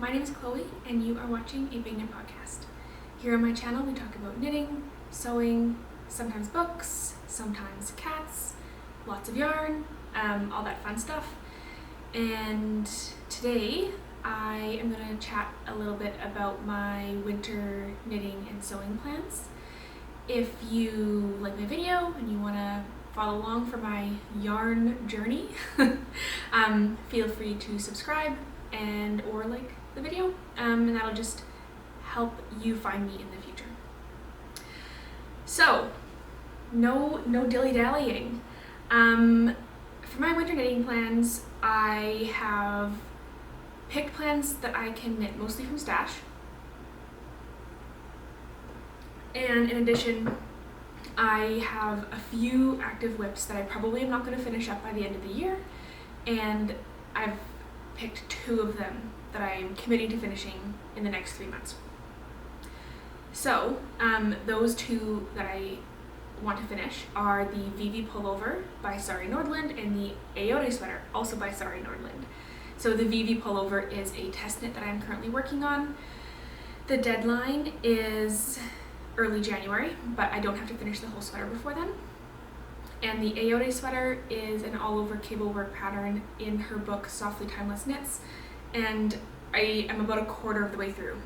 my name is Chloe and you are watching a Big Knit podcast. Here on my channel we talk about knitting, sewing, sometimes books, sometimes cats, lots of yarn, all that fun stuff. And today I am going to chat a little bit about my winter knitting and sewing plans. If you like my video and you want to follow along for my yarn journey, feel free to subscribe and or like the video, and that'll just help you find me in the future. So, no dilly-dallying. For my winter knitting plans, I have picked plans that I can knit mostly from stash. And in addition, I have a few active whips that I probably am not going to finish up by the end of the year, and I've picked 2 of them that I'm committing to finishing in the next 3 months. So those 2 that I want to finish are the Vivi Pullover by Sari Nordlund and the Aiode sweater, also by Sari Nordlund. So the Vivi Pullover is a test knit that I'm currently working on. The deadline is early January, but I don't have to finish the whole sweater before then. And the Aiode sweater is an all-over cable work pattern in her book Softly Timeless Knits, and I am about a quarter of the way through.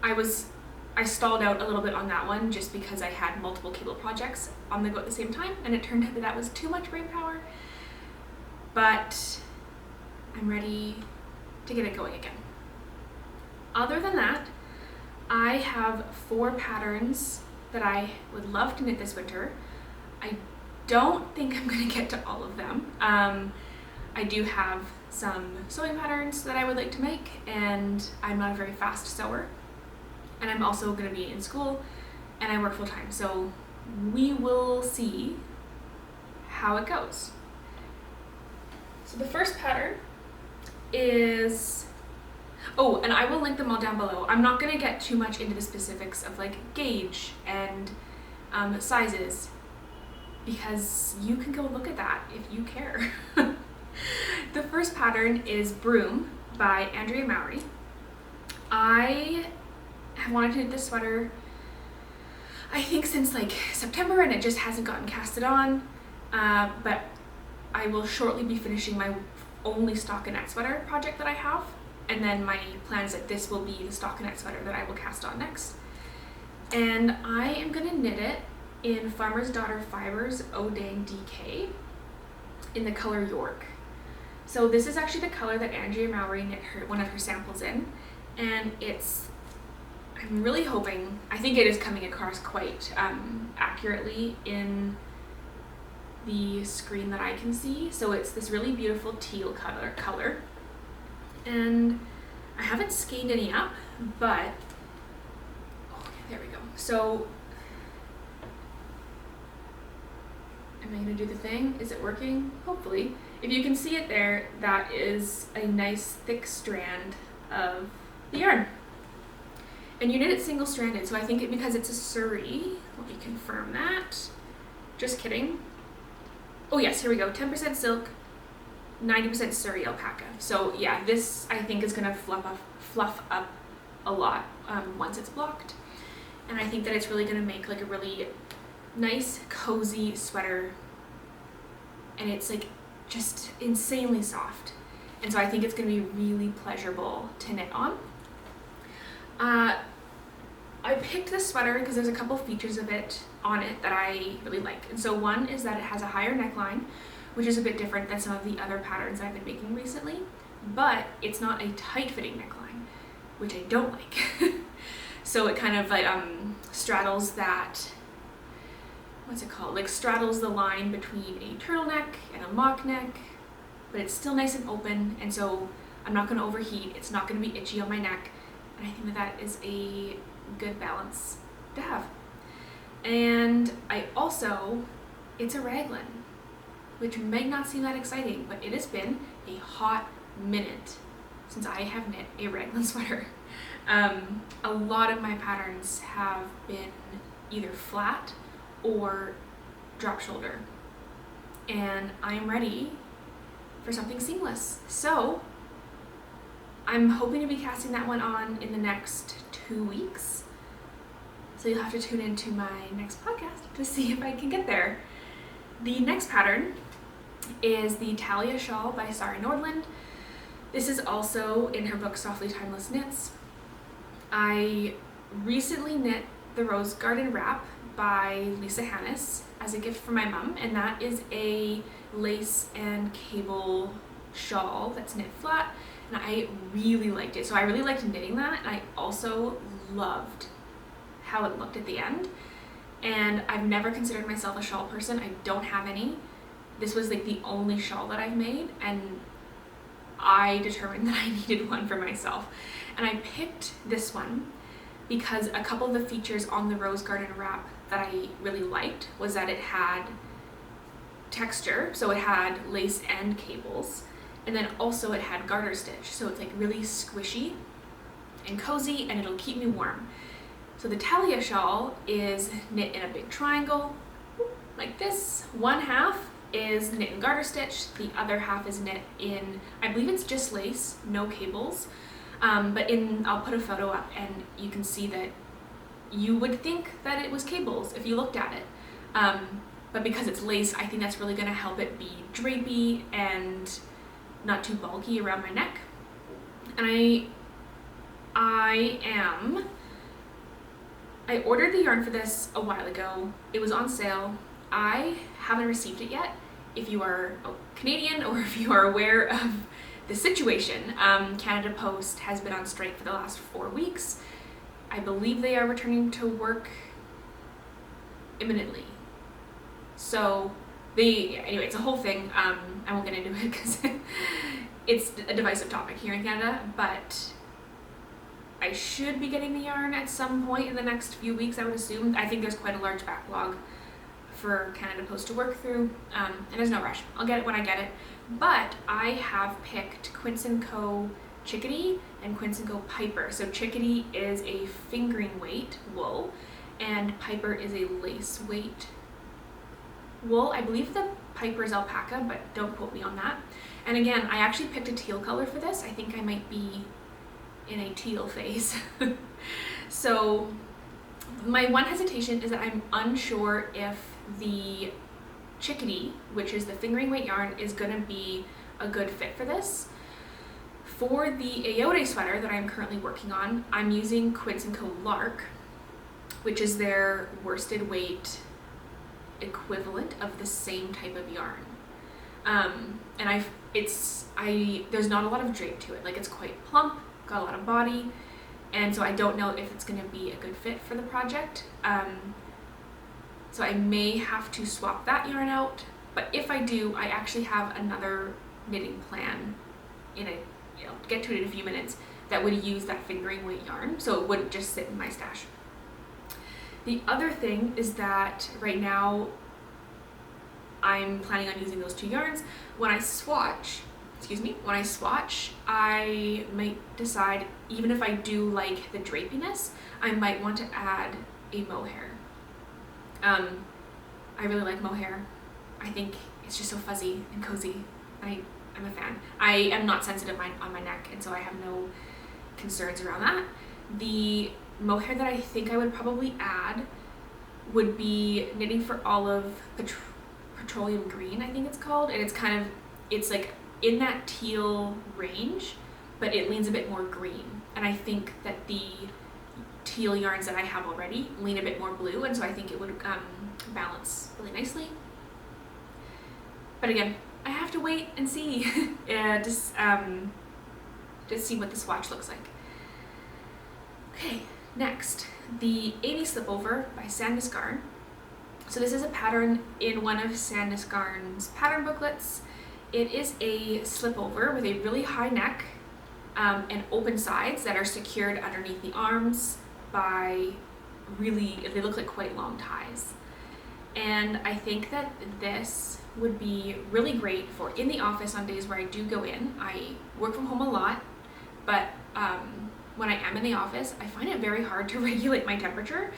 I stalled out a little bit on that one just because I had multiple cable projects on the go at the same time, and it turned out that was too much brain power, but I'm ready to get it going again. Other than that, I have 4 patterns that I would love to knit this winter. I don't think I'm going to get to all of them. I do have some sewing patterns that I would like to make, and I'm not a very fast sewer. And I'm also going to be in school, and I work full time, so we will see how it goes. So the first pattern is, oh, and I will link them all down below. I'm not going to get too much into the specifics of like gauge and sizes, because you can go look at that if you care. The first pattern is Brume by Andrea Mowry. I have wanted to knit this sweater I think since like September, and it just hasn't gotten casted on, but I will shortly be finishing my only stockinette sweater project that I have, and then my plan is that this will be the stockinette sweater that I will cast on next. And I am going to knit it in Farmer's Daughter Fibers Oh Dang DK in the color York. So this is actually the color that Andrea Mowry knit one of her samples in, and I'm really hoping, I think it is coming across quite accurately in the screen that I can see. So it's this really beautiful teal color, and I haven't skeined any up, but there we go. So am I going to do the thing? Is it working? Hopefully. If you can see it there, that is a nice thick strand of the yarn. And you knit it single-stranded, so I think because it's a Sari, let me confirm that. Just kidding. Oh yes, here we go. 10% silk, 90% Sari alpaca. So yeah, this I think is going to fluff up a lot once it's blocked. And I think that it's really going to make like a really nice, cozy sweater. And it's like just insanely soft. And so I think it's going to be really pleasurable to knit on. I picked this sweater because there's a couple features of it on it that I really like. And so one is that it has a higher neckline, which is a bit different than some of the other patterns I've been making recently, but it's not a tight-fitting neckline, which I don't like. So it kind of like straddles that, what's it called? Like straddles the line between a turtleneck and a mock neck, but it's still nice and open, and so I'm not going to overheat. It's not going to be itchy on my neck. And I think that is a good balance to have. And it's a raglan, which might not seem that exciting, but it has been a hot minute since I have knit a raglan sweater. A lot of my patterns have been either flat or drop shoulder, and I'm ready for something seamless. So I'm hoping to be casting that one on in the next 2 weeks. So you'll have to tune into my next podcast to see if I can get there. The next pattern is the Thaleia Shawl by Sari Nordlund. This is also in her book Softly Timeless Knits. I recently knit the Rose Garden Wrap by Lisa Hannes as a gift for my mom, and that is a lace and cable shawl that's knit flat, and I really liked it. So I really liked knitting that, and I also loved how it looked at the end. And I've never considered myself a shawl person. I don't have any. This was like the only shawl that I've made, and I determined that I needed one for myself. And I picked this one because a couple of the features on the Rose Garden Wrap that I really liked was that it had texture, so it had lace and cables, and then also it had garter stitch, so it's like really squishy and cozy, and it'll keep me warm. So the Thaleia shawl is knit in a big triangle like this. One half is knit in garter stitch, the other half is knit in, I believe it's just lace, no cables. But I'll put a photo up and you can see that you would think that it was cables if you looked at it. But because it's lace, I think that's really gonna help it be drapey and not too bulky around my neck. And I ordered the yarn for this a while ago. It was on sale. I haven't received it yet. If you are Canadian or if you are aware of the situation, Canada Post has been on strike for the last 4 weeks. I believe they are returning to work imminently. So anyway, it's a whole thing. I won't get into it because it's a divisive topic here in Canada, but I should be getting the yarn at some point in the next few weeks, I would assume. I think there's quite a large backlog for Canada Post to work through, and there's no rush. I'll get it when I get it. But I have picked Quince & Co. Chickadee and Quince & Co. Piper. So Chickadee is a fingering weight wool, and Piper is a lace weight wool. I believe the Piper is alpaca, but don't quote me on that. And again, I actually picked a teal color for this. I think I might be in a teal phase. So my one hesitation is that I'm unsure if the Chickadee, which is the fingering weight yarn, is going to be a good fit for this. For the Aiode sweater that I'm currently working on, I'm using Quince & Co. Lark, which is their worsted weight equivalent of the same type of yarn. And there's not a lot of drape to it. Like, it's quite plump, got a lot of body, and so I don't know if it's going to be a good fit for the project. So I may have to swap that yarn out, but if I do, I actually have another knitting plan I'll get to it in a few minutes, that would use that fingering weight yarn, so it wouldn't just sit in my stash. The other thing is that right now I'm planning on using those two yarns. When I swatch, I might decide, even if I do like the drapiness, I might want to add a mohair. I really like mohair. I think it's just so fuzzy and cozy. I'm a fan. I am not sensitive on my neck, and so I have no concerns around that. The mohair that I think I would probably add would be Knitting for Olive Petroleum Green, I think it's called, and it's like in that teal range, but it leans a bit more green. And I think that the teal yarns that I have already lean a bit more blue, and so I think it would balance really nicely. But again, I have to wait and see to see what the swatch looks like. Okay, next, the Amy Slipover by Sandnes Garn. So this is a pattern in one of Sandnes Garn's pattern booklets. It is a slipover with a really high neck and open sides that are secured underneath the arms by they look like quite long ties. And I think that this would be really great for in the office on days where I do go in. I work from home a lot, but when I am in the office, I find it very hard to regulate my temperature.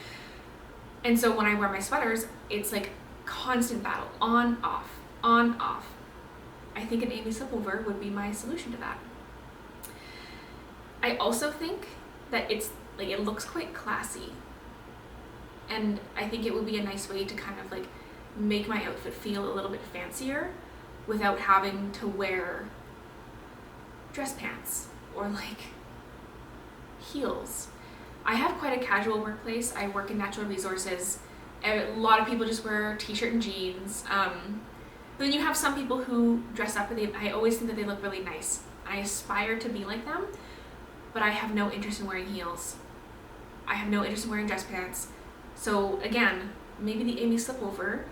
And so when I wear my sweaters, it's like constant battle, on, off, on, off. I think an Amy Slipover would be my solution to that. I also think that it's like, it looks quite classy. And I think it would be a nice way to kind of like make my outfit feel a little bit fancier without having to wear dress pants or like heels. I have quite a casual workplace. I work in natural resources. A lot of people just wear t-shirt and jeans. But then you have some people who dress up and I always think that they look really nice. I aspire to be like them, but I have no interest in wearing heels. I have no interest in wearing dress pants. So again, maybe the Amy slipover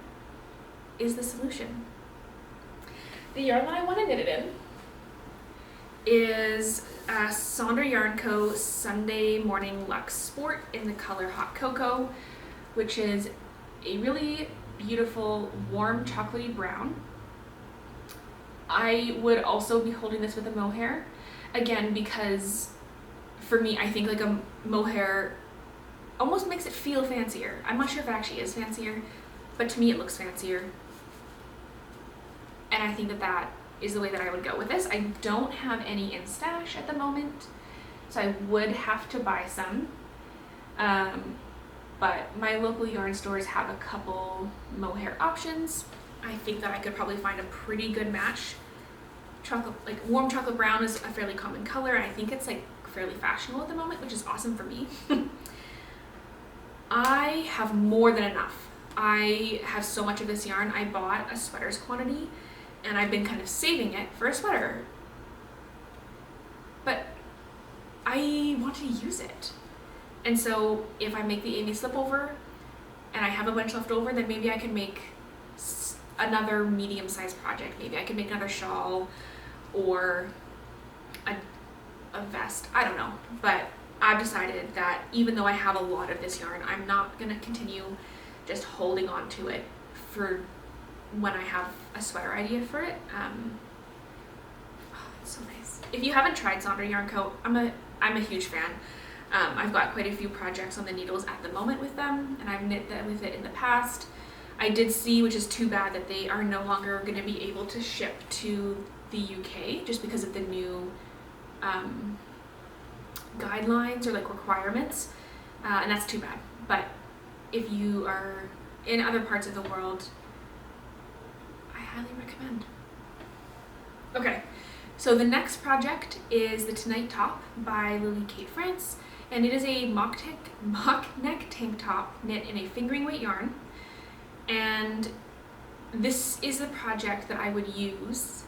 is the solution. The yarn that I want to knit it in is Sandnes Yarn Co. Sunday Morning Luxe Sport in the color Hot Cocoa, which is a really beautiful warm chocolatey brown. I would also be holding this with a mohair, again, because for me, I think like a mohair almost makes it feel fancier. I'm not sure if it actually is fancier, but to me it looks fancier. And I think that that is the way that I would go with this. I don't have any in stash at the moment, so I would have to buy some. But my local yarn stores have a couple mohair options. I think that I could probably find a pretty good match. Chocolate, like warm chocolate brown is a fairly common color. I think it's like fairly fashionable at the moment, which is awesome for me. I have more than enough. I have so much of this yarn. I bought a sweater's quantity and I've been kind of saving it for a sweater. But I want to use it. And so if I make the Amy slipover and I have a bunch left over, then maybe I can make another medium-sized project. Maybe I could make another shawl or a vest. I don't know. But I've decided that even though I have a lot of this yarn, I'm not going to continue just holding on to it for when I have a sweater idea for it. Oh, it's so nice. If you haven't tried Sandnes Yarn Co., I'm a huge fan. I've got quite a few projects on the needles at the moment with them, and I've knit with it in the past. I did see, which is too bad, that they are no longer going to be able to ship to the UK just because of the new guidelines or like requirements, and that's too bad. But if you are in other parts of the world, I highly recommend. Okay, so the next project is the Tonight Top by Lily Kate France, and it is a mock neck tank top knit in a fingering weight yarn. And this is the project that I would use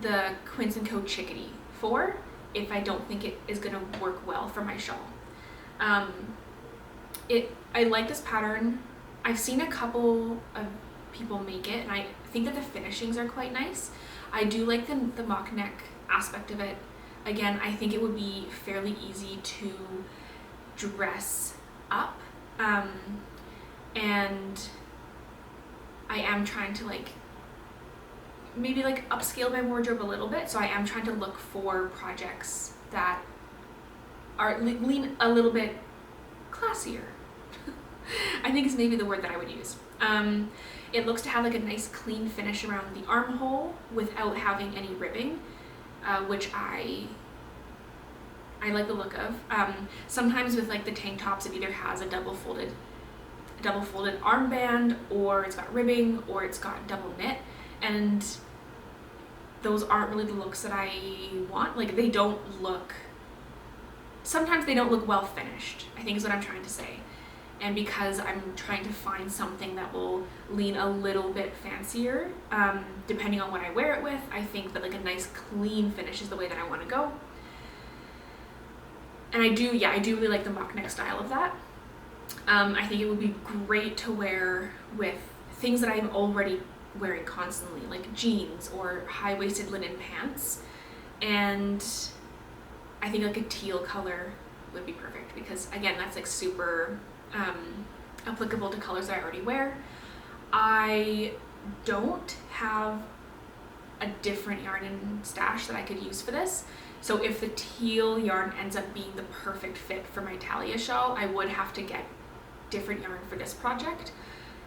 the Quince & Co. Chickadee for if I don't think it is going to work well for my shawl. I like this pattern. I've seen a couple of people make it, and I think that the finishings are quite nice. I do like the mock neck aspect of it. Again, I think it would be fairly easy to dress up, and I am trying to like maybe like upscale my wardrobe a little bit, so I am trying to look for projects that are lean a little bit classier. I think is maybe the word that I would use. It looks to have like a nice clean finish around the armhole without having any ribbing, which I like the look of. Sometimes with like the tank tops, it either has a double folded armband, or it's got ribbing, or it's got double knit, and those aren't really the looks that I want. Like sometimes they don't look well finished, I think is what I'm trying to say. And because I'm trying to find something that will lean a little bit fancier, depending on what I wear it with, I think that like a nice clean finish is the way that I want to go. And I do really like the mock neck style of that. I think it would be great to wear with things that I'm already wearing constantly, like jeans or high-waisted linen pants. And I think like a teal color would be perfect because, again, that's like super applicable to colors that I already wear. I don't have a different yarn in stash that I could use for this. So if the teal yarn ends up being the perfect fit for my Thaleia shawl, I would have to get different yarn for this project.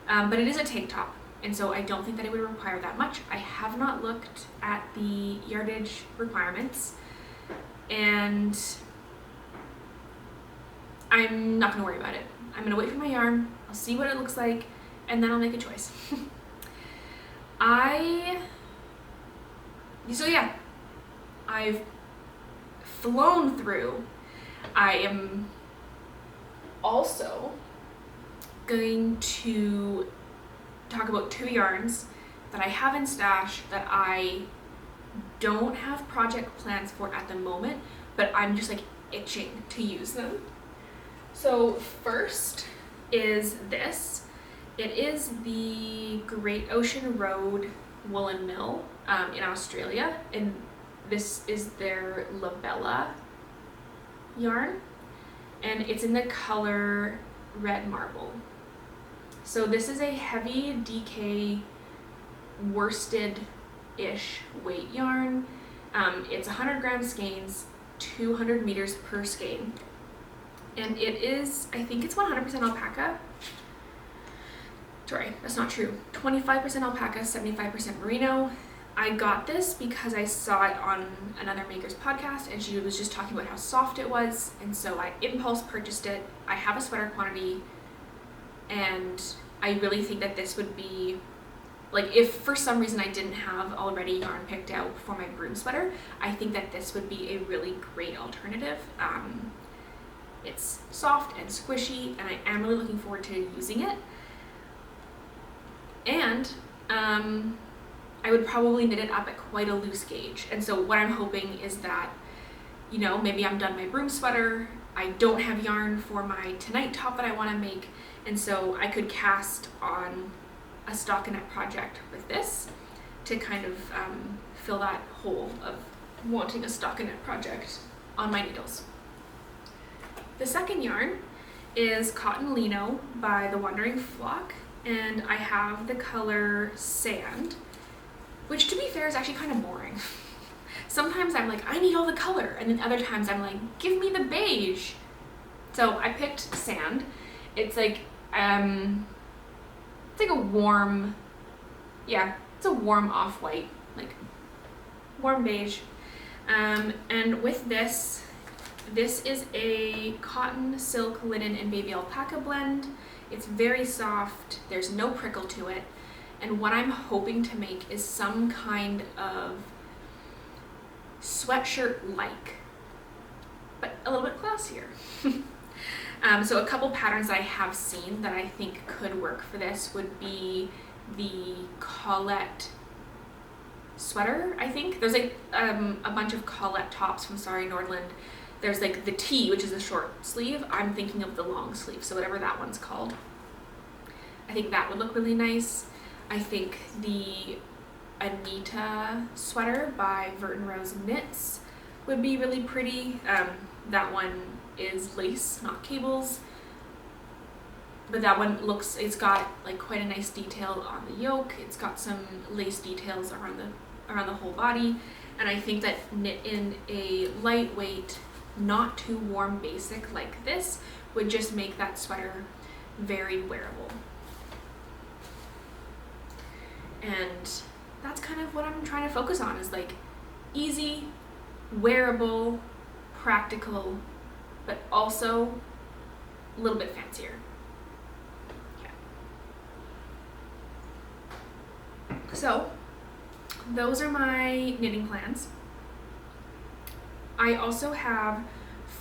But it is a tank top, and so I don't think that it would require that much. I have not looked at the yardage requirements, and I'm not gonna worry about it. I'm gonna wait for my yarn, I'll see what it looks like, and then I'll make a choice. So yeah, I've flown through. I am also going to talk about 2 yarns that I have in stash that I don't have project plans for at the moment, but I'm just like itching to use them. So first is this. It is the Great Ocean Road Woolen Mill in Australia, and this is their Labella yarn, and it's in the color Red Marble. So this is a heavy DK worsted-ish weight yarn. It's 100 gram skeins, 200 meters per skein, and it is, I think it's 100% alpaca. Sorry, that's not true. 25% alpaca, 75% merino. I got this because I saw it on another maker's podcast, and she was just talking about how soft it was, and so I impulse purchased it. I have a sweater quantity, and I really think that this would be, like, if for some reason I didn't have already yarn picked out for my Brume sweater, I think that this would be a really great alternative. It's soft and squishy, and I am really looking forward to using it. And I would probably knit it up at quite a loose gauge. And so what I'm hoping is that, you know, maybe I'm done my Brume sweater, I don't have yarn for my tonight top that I want to make, and so I could cast on a stockinette project with this to kind of fill that hole of wanting a stockinette project on my needles. The second yarn is Cotton Lino by The Wandering Flock, and I have the color Sand, which to be fair is actually kind of boring. Sometimes I'm like, I need all the color, and then other times I'm like, give me the beige. So I picked Sand. It's like a warm, yeah, it's a warm off-white, like warm beige. And with this is a cotton, silk, linen, and baby alpaca blend. It's very soft, there's no prickle to it, and what I'm hoping to make is some kind of sweatshirt-like, but a little bit classier. So a couple patterns that I have seen that I think could work for this would be the Colette sweater, I think. There's like a bunch of Colette tops from Sari Nordlund. There's like the T, which is a short sleeve. I'm thinking of the long sleeve, so whatever that one's called. I think that would look really nice. I think the Anita sweater by Verton Rose Knits would be really pretty. That one is lace, not cables. But that one looks, it's got like quite a nice detail on the yoke. It's got some lace details around the whole body. And I think that knit in a lightweight, not too warm basic like this would just make that sweater very wearable. And that's kind of what I'm trying to focus on, is like easy, wearable, practical, but also a little bit fancier. Yeah. So those are my knitting plans. I also have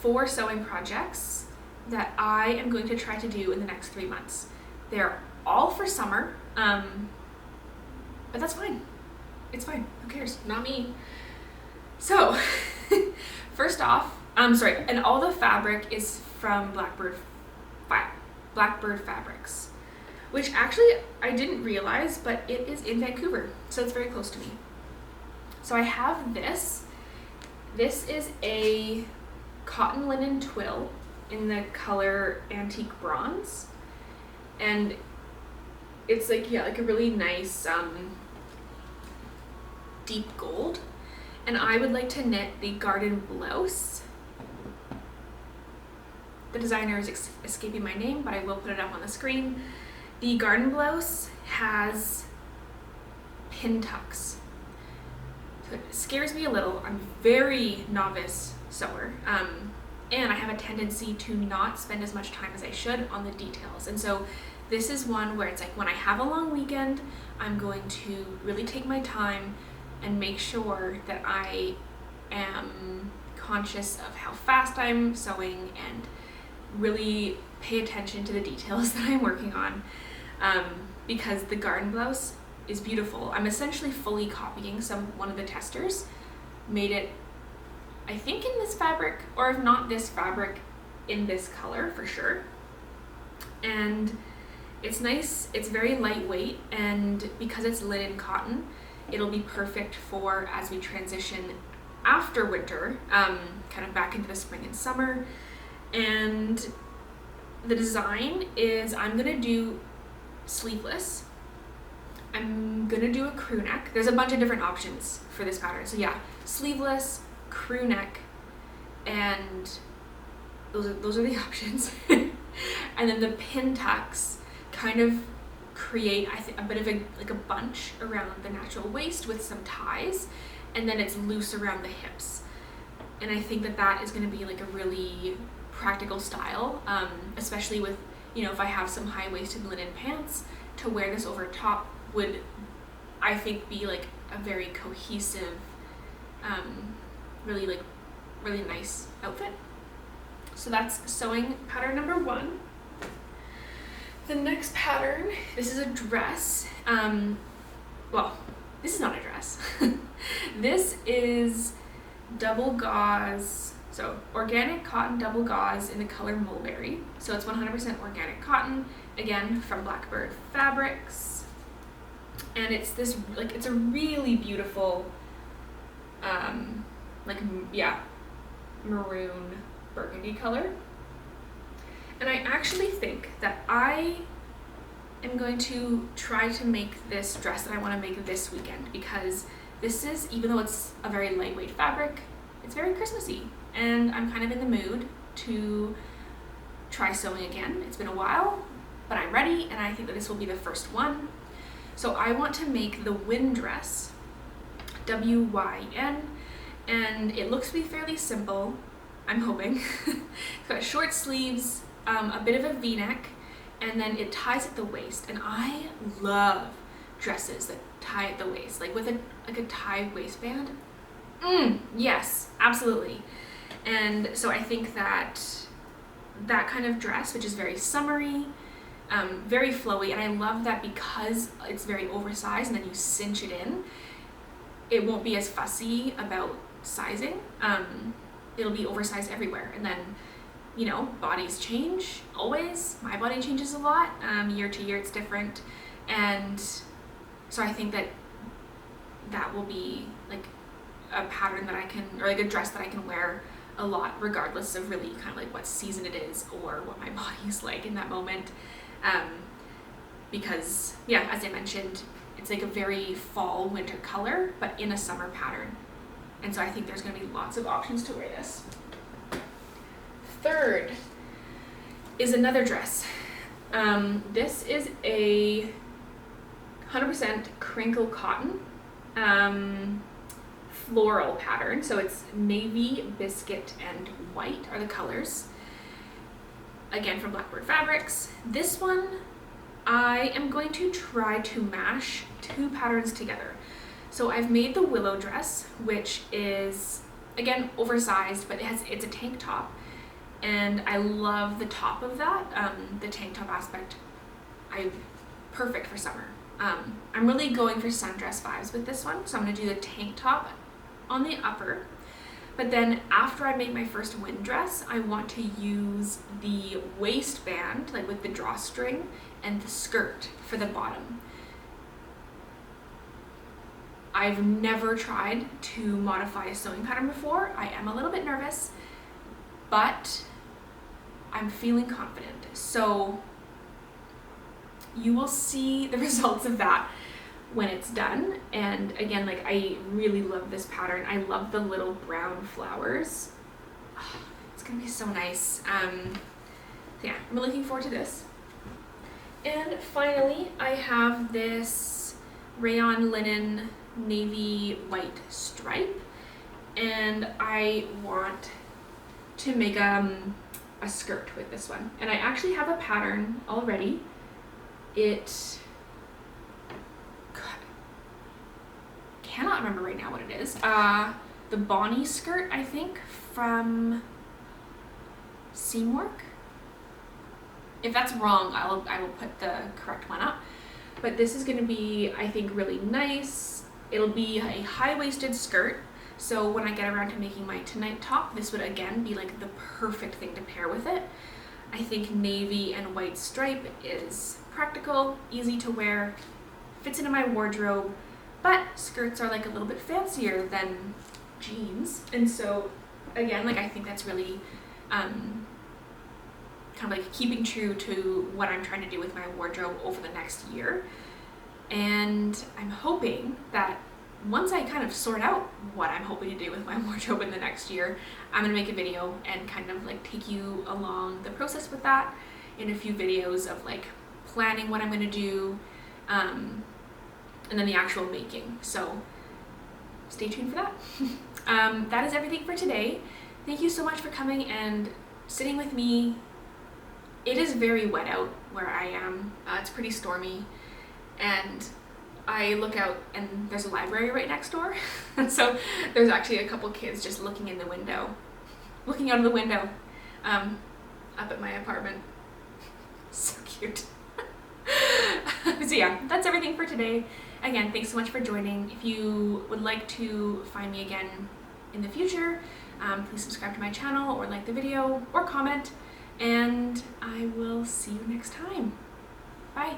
4 sewing projects that I am going to try to do in the next 3 months. They're all for summer, but that's fine. It's fine. Who cares? Not me. So, first off, and all the fabric is from Blackbird Fabrics, which actually I didn't realize, but it is in Vancouver, so it's very close to me. So I have this. This is a cotton linen twill in the color Antique Bronze, and it's like, yeah, like a really nice deep gold. And I would like to knit the Garden Blouse. The designer is escaping my name, but I will put it up on the screen. The Garden Blouse has pin tucks. So it scares me a little. I'm very novice sewer. and I have a tendency to not spend as much time as I should on the details. And so this is one where it's like when I have a long weekend, I'm going to really take my time and make sure that I am conscious of how fast I'm sewing and really pay attention to the details that I'm working on, because the garden blouse is beautiful. I'm essentially fully copying one of the testers made it, I think, in this fabric, or if not this fabric, in this color for sure. And it's nice, it's very lightweight, and because it's linen cotton, it'll be perfect for as we transition after winter, kind of back into the spring and summer. And the design is, I'm gonna do sleeveless. I'm gonna do a crew neck. There's a bunch of different options for this pattern. So yeah, sleeveless, crew neck, and those are the options. And then the pin tucks kind of create, I think, a bit of a bunch around the natural waist with some ties, and then it's loose around the hips. And I think that is going to be like a really practical style, especially with, you know, if I have some high-waisted linen pants, to wear this over top would, I think, be like a very cohesive, really nice outfit. So that's sewing pattern number 1. The next pattern, this is a dress. Well, this is not a dress. This is double gauze, so organic cotton double gauze in the color mulberry. So it's 100% organic cotton, again from Blackbird Fabrics. And it's this, like, it's a really beautiful, maroon burgundy color. And I actually think that I am going to try to make this dress that I want to make this weekend, because this is, even though it's a very lightweight fabric, it's very Christmassy, and I'm kind of in the mood to try sewing again. It's been a while, but I'm ready, and I think that this will be the first one. So I want to make the Wyn dress, W-Y-N, and it looks to be fairly simple, I'm hoping. It's got short sleeves, a bit of a v-neck, and then it ties at the waist. And I love dresses that tie at the waist, like with a tie waistband. Yes, absolutely. And so I think that kind of dress, which is very summery, very flowy, and I love that because it's very oversized and then you cinch it in, it won't be as fussy about sizing. It'll be oversized everywhere, and then, you know, bodies change always. My body changes a lot, year to year it's different, and so I think that will be like a pattern that I can, or like a dress that I can wear a lot, regardless of really kind of like what season it is or what my body's like in that moment. Because yeah, as I mentioned, it's like a very fall winter color, but in a summer pattern. And so I think there's going to be lots of options to wear this. Third is another dress. This is a 100% crinkle cotton floral pattern. So it's navy, biscuit, and white are the colors. Again, from Blackbird Fabrics. This one, I am going to try to mash 2 patterns together. So I've made the Willow dress, which is, again, oversized, but it's a tank top. And I love the top of that, the tank top aspect. Perfect for summer. I'm really going for sundress vibes with this one, so I'm going to do the tank top on the upper. But then after I make my first Wyn dress, I want to use the waistband, like with the drawstring, and the skirt for the bottom. I've never tried to modify a sewing pattern before. I am a little bit nervous, but I'm feeling confident. So you will see the results of that when it's done. And again, like, I really love this pattern. I love the little brown flowers. Oh, it's gonna be so nice. Yeah, I'm looking forward to this. And finally, I have this rayon linen navy white stripe, and I want to make a skirt with this one, and I actually have a pattern already. It, God, cannot remember right now what it is. The Bonnie skirt, I think, from Seamwork. If that's wrong, I will put the correct one up. But this is going to be, I think, really nice. It'll be a high-waisted skirt, so when I get around to making my tonight top, this would again be like the perfect thing to pair with it. I think navy and white stripe is practical, easy to wear, fits into my wardrobe, but skirts are like a little bit fancier than jeans, and so again, like I think that's really kind of like keeping true to what I'm trying to do with my wardrobe over the next year. And I'm hoping that once I kind of sort out what I'm hoping to do with my wardrobe in the next year, I'm gonna make a video and kind of like take you along the process with that in a few videos of like planning what I'm gonna do, and then the actual making. So stay tuned for that. That is everything for today. Thank you so much for coming and sitting with me. It is very wet out where I am. It's pretty stormy, and I look out and there's a library right next door. And so there's actually a couple kids just looking out of the window, up at my apartment. So cute. So yeah, that's everything for today. Again, thanks so much for joining. If you would like to find me again in the future, please subscribe to my channel or like the video or comment, and I will see you next time. Bye.